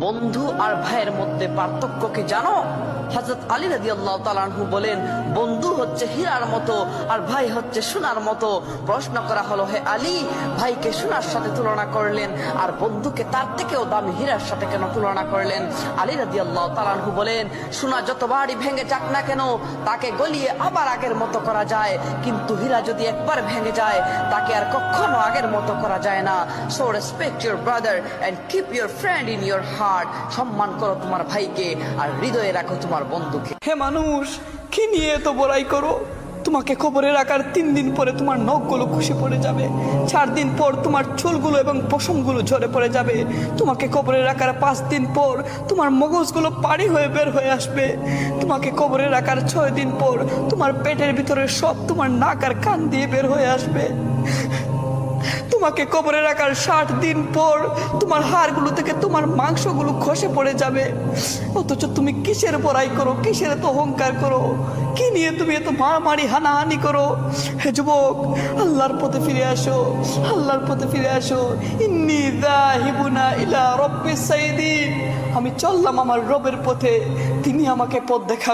বন্ধু আর ভাইয়ের মধ্যে পার্থক্য কি জানো? হযরত আলী রাদিয়াল্লাহু তাআলা আনহু বলেন, বন্ধু হচ্ছে হীরার মতো আর ভাই হচ্ছে সোনার মতো। প্রশ্ন করা হলো, হে আলী, ভাইকে সোনার সাথে তুলনা করলেন আর বন্ধুকে তার থেকেও দামি হীরার সাথে কেন তুলনা করলেন? আলী রাদিয়াল্লাহু তাআলা আনহু বলেন, সোনা যতবারই ভেঙে যাক না কেন তাকে গলিয়ে আবার আগের মতো করা যায়, কিন্তু হীরা যদি একবার ভেঙে যায় তাকে আর কখনো আগের মতো করা যায় না। So respect your brother and keep your friend in your heart. সম্মান করো তোমার ভাইকে আর হৃদয়ে রাখো তোমার বন্ধুকে। হে মানুষ, কি নিয়ে এত বড়াই করো? তোমাকে কবরে রাখার 3 দিন পরে তোমার নখগুলো খসে পড়ে যাবে, 4 দিন পর তোমার চুলগুলো এবং পশমগুলো ঝরে পড়ে যাবে, তোমাকে কবরে রাখার 5 দিন পর তোমার মগজগুলো পানি হয়ে বের হয়ে আসবে, তোমাকে কবরে রাখার 6 দিন পর তোমার পেটের ভিতরে সব তোমার নাক আর কান দিয়ে বের হয়ে আসবে, তোমাকে কবরে রাখার 60 দিন পর তোমার হাড়গুলো থেকে তোমার মাংসগুলো খসে পড়ে যাবে। অথচ তুমি কিসের বড়াই করো, কিসের এত অহংকার করো, কি নিয়ে তুমি এত মারামারি হানাহানি করো? হে যুবক, আল্লাহর পথে ফিরে আসো, আল্লাহর পথে ফিরে আসো। ইন্নী যাহিবুনা ইলা রাব্বিস সাইয়্যিদিন, আমি চললাম আমার রবের পথে, তিনি আমাকে পথ দেখাবেন।